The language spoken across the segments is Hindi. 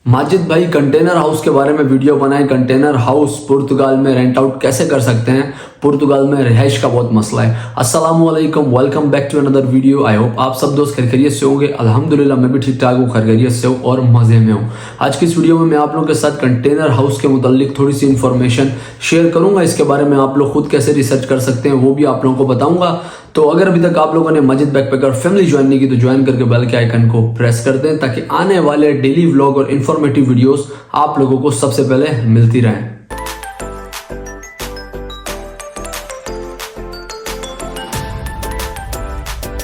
माजिद भाई कंटेनर हाउस के बारे में वीडियो बनाए। कंटेनर हाउस पुर्तगाल में रेंट आउट कैसे कर सकते हैं, पुर्तगाल में रिहाइश का बहुत मसला है। अस्सलाम वालेकुम, welcome back to another video. I hope आप सब दोस्त खैरियत से होंगे। अल्हम्दुलिल्लाह मैं भी ठीक ठाक हूँ, खैरियत से हूँ और मज़े में हूँ। आज की इस वीडियो में मैं आप लोगों के साथ कंटेनर हाउस के मुतालिक थोड़ी सी इन्फॉर्मेशन शेयर करूँगा। इसके बारे में आप लोग खुद कैसे रिसर्च कर सकते हैं वो भी आप लोगों को बताऊँगा। तो अगर अभी तक आप लोगों ने माजिद बैकपैकर फैमिली ज्वाइन नहीं की तो ज्वाइन करके बेल के आइकन को प्रेस कर दें ताकि आने वाले डेली व्लॉग और इन्फॉर्मेटिव वीडियोस आप लोगों को सबसे पहले मिलती रहें।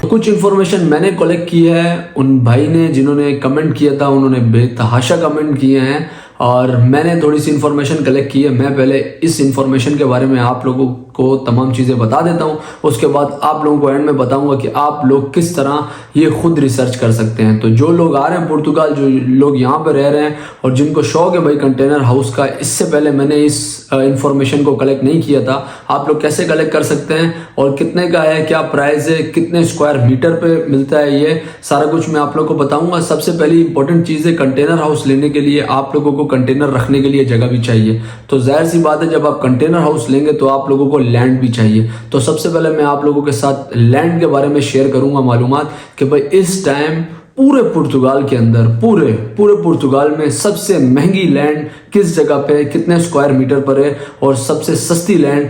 तो कुछ इन्फॉर्मेशन मैंने कलेक्ट की है उन भाई ने जिन्होंने कमेंट किया था, उन्होंने बेतहाशा कमेंट किए हैं और मैंने थोड़ी सी इन्फॉर्मेशन कलेक्ट की है। मैं पहले इस इन्फॉर्मेशन के बारे में आप लोगों को तमाम चीज़ें बता देता हूँ, उसके बाद आप लोगों को एंड में बताऊंगा कि आप लोग किस तरह ये खुद रिसर्च कर सकते हैं। तो जो लोग आ रहे हैं पुर्तगाल, जो लोग यहाँ पर रह रहे हैं और जिनको शौक है भाई कंटेनर हाउस का, इससे पहले मैंने इस इन्फॉर्मेशन को कलेक्ट नहीं किया था। आप लोग कैसे कलेक्ट कर सकते हैं और कितने का है, क्या प्राइस है, कितने स्क्वायर मीटर पे मिलता है, ये सारा कुछ मैं आप लोग को बताऊंगा। सबसे पहली इंपॉर्टेंट चीज़ है, कंटेनर हाउस लेने के लिए आप लोगों को कंटेनर रखने के लिए जगह भी चाहिए। तो जाहिर सी बात है जब आप कंटेनर हाउस लेंगे तो आप लोगों को लैंड भी चाहिए। तो सबसे पहले मैं आप लोगों के साथ लैंड के बारे में शेयर करूंगा मालूमात कि भाई इस टाइम पूरे पुर्तगाल के अंदर पूरे पुर्तगाल में सबसे महंगी लैंड किस जगह पे, कितने स्क्वायर मीटर पर है और सबसे सस्ती लैंड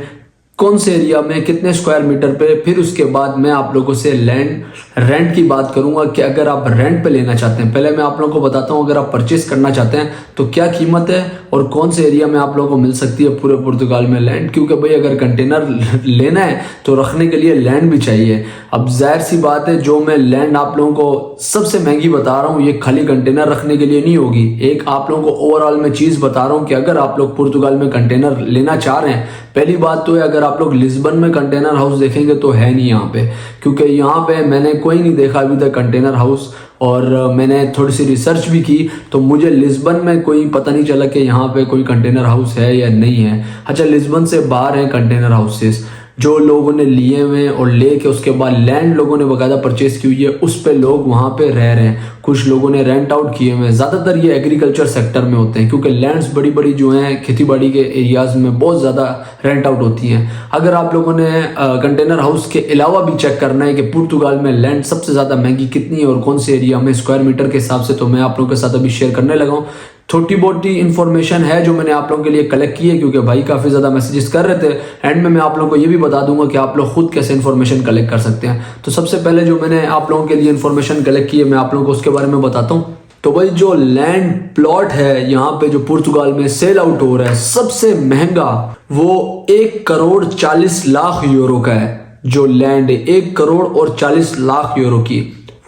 कौन से एरिया में, कितने स्क्वायर मीटर पे। फिर उसके बाद मैं आप लोगों से लैंड रेंट की बात करूंगा कि अगर आप रेंट पे लेना चाहते हैं, पहले मैं आप लोगों को बताता हूं अगर आप परचेस करना चाहते हैं तो क्या कीमत है और कौन से एरिया में आप लोगों को मिल सकती है पूरे पुर्तगाल में लैंड। क्योंकि भाई अगर कंटेनर लेना है तो रखने के लिए लैंड भी चाहिए। अब जाहिर सी बात है जो मैं लैंड आप लोगों को सबसे महंगी बता रहा हूँ ये खाली कंटेनर रखने के लिए नहीं होगी। एक आप लोगों को ओवरऑल में चीज़ बता रहा हूँ कि अगर आप लोग पुर्तगाल में कंटेनर लेना चाह रहे हैं, पहली बात तो है अगर आप लोग लिस्बन में कंटेनर हाउस देखेंगे तो है नहीं यहाँ पे, क्योंकि यहाँ पे मैंने कोई नहीं देखा अभी तक कंटेनर हाउस। और मैंने थोड़ी सी रिसर्च भी की तो मुझे लिस्बन में कोई पता नहीं चला कि यहाँ पे कोई कंटेनर हाउस है या नहीं है। अच्छा, लिस्बन से बाहर हैं कंटेनर हाउसेस जो लोगों ने लिए हुए और लेके उसके बाद लैंड लोगों ने बकायदा परचेस की हुई है, उस पे लोग वहाँ पे रह रहे हैं। कुछ लोगों ने रेंट आउट किए हुए हैं। ज़्यादातर ये एग्रीकल्चर सेक्टर में होते हैं क्योंकि लैंड्स बड़ी बड़ी जो हैं खेती बाड़ी के एरियाज़ में बहुत ज़्यादा रेंट आउट होती हैं। अगर आप लोगों ने कंटेनर हाउस के अलावा भी चेक करना है कि पुर्तगाल में लैंड सबसे ज़्यादा महंगी कितनी है और कौन से एरिया में स्क्वायर मीटर के हिसाब से, तो मैं आप लोगों के साथ अभी शेयर करने लगा हूँ। छोटी मोटी इन्फॉर्मेशन है जो मैंने आप लोगों के लिए कलेक्ट की है क्योंकि भाई काफ़ी ज़्यादा मैसेजेस कर रहे थे। एंड में मैं आप लोगों को ये भी बता दूंगा कि आप लोग खुद कैसे इन्फॉर्मेशन कलेक्ट कर सकते हैं। तो सबसे पहले जो मैंने आप लोगों के लिए इन्फॉर्मेशन कलेक्ट की है मैं आप लोगों को उसके बारे में बताता हूँ। तो भाई जो लैंड प्लॉट है यहाँ पे जो पुर्तगाल में सेल आउट हो रहा है सबसे महंगा वो 1,40,00,000 यूरो का है। जो लैंड है 1,40,00,000 यूरो की,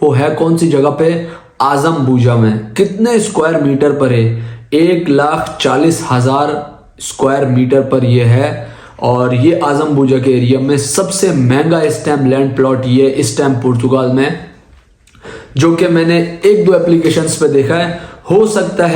वो है कौन सी जगह पे? आजम बूजा में। कितने स्क्वायर मीटर पर है? 1,40,000 स्क्वायर मीटर पर ये है और ये आजम बूजा के एरिया में सबसे महंगा इस टाइम लैंड प्लॉट ये इस टाइम पुर्तगाल में, जो कि मैंने एक दो एप्लीकेशंस पे देखा है। हो सकता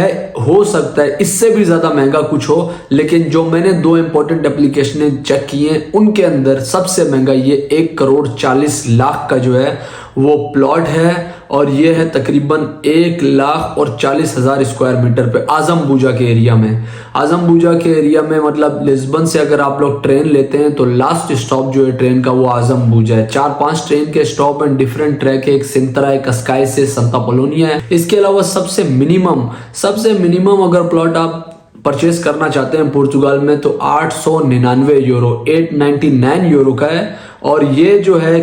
है इससे भी ज़्यादा महंगा कुछ हो, लेकिन जो मैंने दो इंपॉर्टेंट एप्लीकेशनें चेक की हैं उनके अंदर सबसे महंगा ये 1,40,00,000 का जो है वो प्लॉट है और ये है तकरीबन 1,40,000 स्क्वायर मीटर पे आजम बूजा के एरिया में। आजम बूजा के एरिया में मतलब लिस्बन से अगर आप लोग ट्रेन लेते हैं तो लास्ट स्टॉप जो है ट्रेन का वो आजम बूजा है। 4-5 ट्रेन के स्टॉप एंड डिफरेंट ट्रैक है, एक सिंतरा है, कस्काई से संता पोलोनिया है। इसके अलावा सबसे मिनिमम अगर प्लॉट आप परचेस करना चाहते हैं पुर्तगाल में तो 899 यूरो 899 यूरो का है। और ये जो है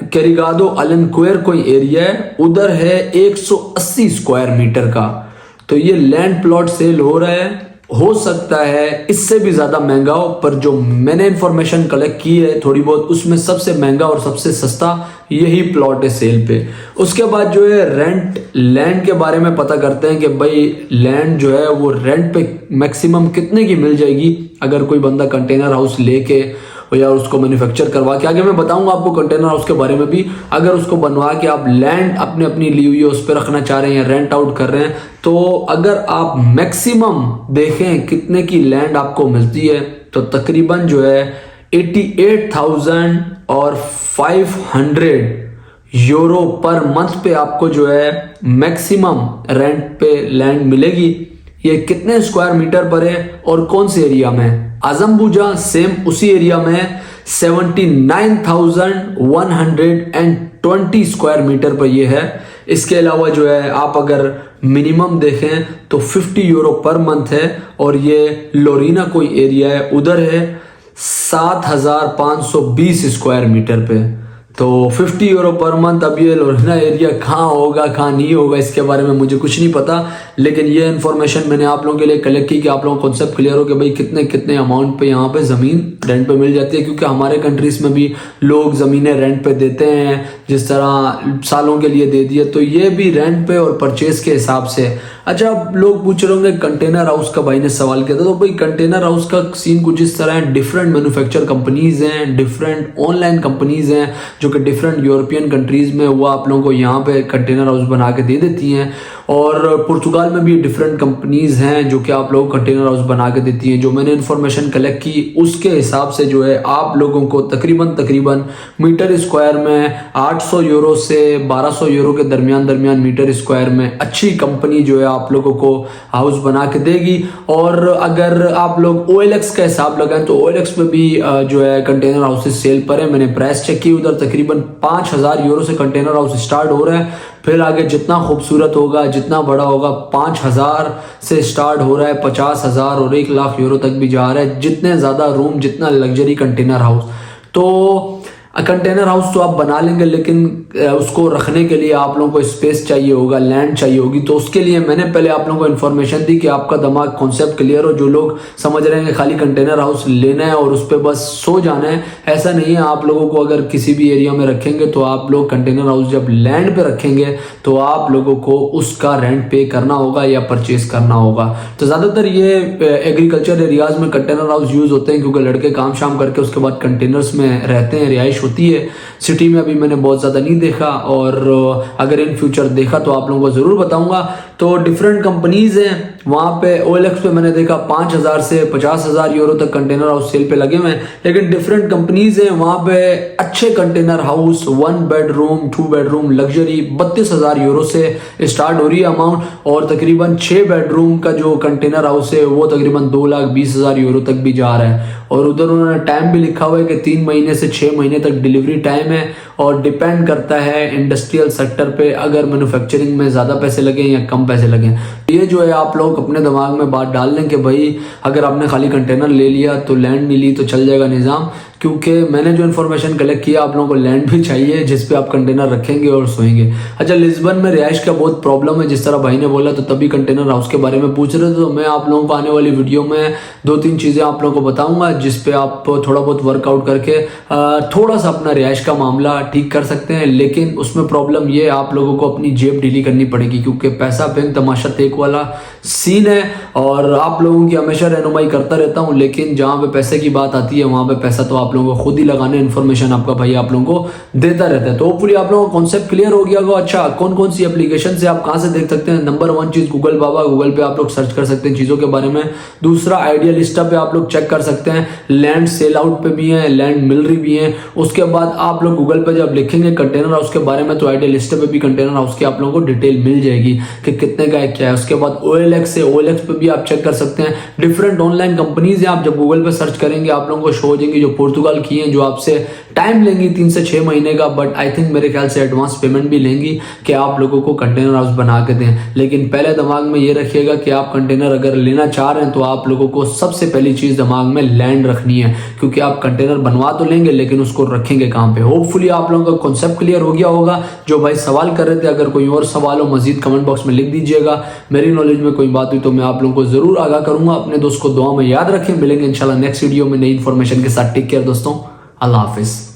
कैरिगादो अलेनक्वेर कोई एरिया है, उधर है 180 स्क्वायर मीटर का। तो ये लैंड प्लॉट सेल हो रहा है। हो सकता है इससे भी ज़्यादा महंगा हो, पर जो मैंने इन्फॉर्मेशन कलेक्ट की है थोड़ी बहुत, उसमें सबसे महंगा और सबसे सस्ता यही प्लॉट है सेल पे। उसके बाद जो है रेंट लैंड के बारे में पता करते हैं कि भाई लैंड जो है वो रेंट पे मैक्सिमम कितने की मिल जाएगी अगर कोई बंदा कंटेनर हाउस लेके या उसको मैन्युफैक्चर करवा के। आगे मैं बताऊंगा आपको कंटेनर हाउस के बारे में भी। अगर उसको बनवा के आप लैंड अपनी ली हुई है उस पर रखना चाह रहे हैं या रेंट आउट कर रहे हैं, तो अगर आप मैक्सिमम देखें कितने की लैंड आपको मिलती है तो तकरीबन जो है 88,500 यूरो पर मंथ पे आपको जो है मैक्सिमम रेंट पे लैंड मिलेगी। ये कितने स्क्वायर मीटर पर है और कौन से एरिया में है? आजमबुजा सेम उसी एरिया में है, 79,120 स्क्वायर मीटर पर ये है। इसके अलावा जो है आप अगर मिनिमम देखें तो 50 यूरो पर मंथ है और ये लोरीना कोई एरिया है उधर है 7,520 स्क्वायर मीटर पे। तो 50 यूरो पर मंथ। अब ये लोरीना एरिया कहाँ होगा कहाँ नहीं होगा इसके बारे में मुझे कुछ नहीं पता, लेकिन ये इन्फॉर्मेशन मैंने आप लोगों के लिए कलेक्ट की कि आप लोगों को कॉन्सेप्ट क्लियर हो कि भाई कितने कितने अमाउंट पे यहाँ पे ज़मीन रेंट पे मिल जाती है। क्योंकि हमारे कंट्रीज़ में भी लोग ज़मीनें रेंट पे देते हैं, जिस तरह सालों के लिए दे दिए, तो ये भी रेंट पे और परचेज के हिसाब से। अच्छा, अब लोग पूछ रहे होंगे कंटेनर हाउस का भाई ने सवाल किया था, तो भाई कंटेनर हाउस का सीन कुछ इस तरह है। डिफरेंट मैन्युफैक्चर कंपनीज हैं, डिफरेंट ऑनलाइन कंपनीज हैं जो कि डिफरेंट यूरोपियन कंट्रीज में वो आप लोगों को यहाँ पे कंटेनर हाउस बना के दे देती हैं। और पुर्तगाल में भी डिफरेंट कंपनीज हैं जो कि आप लोगों को कंटेनर हाउस बना के देती हैं। जो मैंने इन्फॉर्मेशन कलेक्ट की उसके हिसाब से जो है आप लोगों को तकरीबन मीटर स्क्वायर में 800 यूरो से 1200 यूरो के दरमियान मीटर स्क्वायर में अच्छी कंपनी जो है आप लोगों को हाउस बना के देगी। और अगर आप लोग OLX का हिसाब लगाएं तो OLX में भी जो है कंटेनर हाउसेस सेल पर है। मैंने प्राइस चेक की, उधर तकरीबन 5,000 यूरो से कंटेनर हाउस स्टार्ट हो रहा है। फिर आगे जितना खूबसूरत होगा, जितना बड़ा होगा, 5,000 से स्टार्ट हो रहा है, 50,000 और 1,00,000 यूरो तक भी जा रहा है। जितने ज़्यादा रूम, जितना लग्जरी कंटेनर हाउस। तो कंटेनर हाउस तो आप बना लेंगे, लेकिन उसको रखने के लिए आप लोगों को स्पेस चाहिए होगा, लैंड चाहिए होगी। तो उसके लिए मैंने पहले आप लोगों को इन्फॉर्मेशन दी कि आपका दिमाग कॉन्सेप्ट क्लियर हो। जो लोग समझ रहे हैं कि खाली कंटेनर हाउस लेना है और उस पर बस सो जाना है, ऐसा नहीं है। आप लोगों को अगर किसी भी एरिया में रखेंगे तो आप लोग कंटेनर हाउस जब लैंड पे रखेंगे तो आप लोगों को उसका रेंट पे करना होगा या परचेज करना होगा। तो ज़्यादातर ये एग्रीकल्चर एरियाज में कंटेनर हाउस यूज़ होते हैं क्योंकि लड़के काम शाम करके उसके बाद कंटेनर्स में रहते हैं, रिहाइश होती है। सिटी में अभी मैंने बहुत ज़्यादा नहीं देखा, और अगर इन फ्यूचर देखा तो आप लोगों को ज़रूर बताऊंगा। तो डिफरेंट कंपनीज हैं वहाँ पे। OLX पे मैंने देखा 5,000 से 50,000 यूरो तक कंटेनर हाउस सेल पे लगे हुए हैं। लेकिन डिफरेंट कंपनीज हैं वहाँ पे अच्छे container house 1 bedroom 2 bedroom luxury 32,000 euro से स्टार्ट हो रही है अमाउंट, और तकरीबन 6 बेडरूम का जो कंटेनर हाउस है वो तकरीबन 2,20,000 यूरो तक भी जा रहा है। और उधर उन्होंने टाइम भी लिखा हुआ है कि 3 महीने से 6 महीने तक डिलीवरी टाइम है, और डिपेंड करता है इंडस्ट्रियल सेक्टर पे, अगर मैन्युफैक्चरिंग में ज़्यादा पैसे लगे या कम पैसे लगे। ये जो है आप लोग अपने दिमाग में बात डाल लें कि भाई अगर आपने खाली कंटेनर ले लिया तो लैंड नहीं ली तो चल जाएगा निज़ाम। क्योंकि मैंने जो इन्फॉर्मेशन कलेक्ट किया, आप लोगों को लैंड भी चाहिए जिस पे आप कंटेनर रखेंगे और सोएंगे। अच्छा, लिस्बन में रिहाइश का बहुत प्रॉब्लम है, जिस तरह भाई ने बोला, तो तभी कंटेनर हाउस के बारे में पूछ रहे थे। तो मैं आप लोगों को आने वाली वीडियो में 2-3 चीज़ें आप लोगों को बताऊंगा जिस पे आप थोड़ा बहुत वर्कआउट करके थोड़ा सा अपना रिहाइश का मामला ठीक कर सकते हैं। लेकिन उसमें प्रॉब्लम ये, आप लोगों को अपनी जेब ढीली करनी पड़ेगी क्योंकि पैसा बैंक तमाशा तेक वाला सीन है। और आप लोगों की हमेशा रहनुमाई करता रहता हूँ, लेकिन जहाँ पे पैसे की बात आती है वहाँ पे पैसा तो आप लोगों को खुद ही लगाने। इन्फॉर्मेशन आपका भाई आप लोगों को देता रहता है। तो होपफुली आप लोगों को कॉन्सेप्ट क्लियर हो गया होगा। अच्छा, कौन कौन सी एप्लीकेशन से आप कहाँ से देख सकते हैं? नंबर 1 चीज़ गूगल बाबा, गूगल पे आप लोग सर्च कर सकते हैं चीज़ों के बारे में। दूसरा, आइडियलिस्टा पे आप लोग चेक कर सकते हैं, लैंड सेल आउट पे भी है, लैंड मिल रही भी है। उसके बाद आप लोग गूगल पे जब लिखेंगे कंटेनर हाउस के बारे में तो आइडियलिस्टा पे भी कंटेनर हाउस की आप लोगों को डिटेल मिल जाएगी कि कितने का है क्या है। उसके बाद OLX है, OLX पे भी आप चेक कर सकते हैं। डिफरेंट ऑनलाइन कंपनीज हैं, आप जब गूगल पे सर्च करेंगे आप लोगों को शो हो जाएंगी जो पुर्तगाल की हैं, जो आपसे टाइम लेंगी 3 से 6 महीने का, बट आई थिंक मेरे ख्याल से एडवांस पेमेंट भी लेंगी कि आप लोगों को कंटेनर हाउस बना के दें। लेकिन पहले दिमाग में ये रखिएगा कि आप कंटेनर अगर लेना चाह रहे हैं तो आप लोगों को सबसे पहली चीज़ दिमाग में लैंड रखनी है, क्योंकि आप कंटेनर बनवा तो लेंगे लेकिन उसको रखेंगे कहाँ पे। होपफुली आप लोगों का कॉन्सेप्ट क्लियर हो गया होगा। जो भाई सवाल कर रहे थे, अगर कोई और सवाल हो मजीद कमेंट बॉक्स में लिख दीजिएगा। मेरी नॉलेज में कोई बात हुई तो मैं आप लोगों को जरूर आगाह करूंगा। अपने दोस्त को दुआ में याद रखें। मिलेंगे इंशाल्लाह नेक्स्ट वीडियो में नई इन्फॉर्मेशन के साथ। टेक केयर दोस्तों, अल्लाह हाफिज।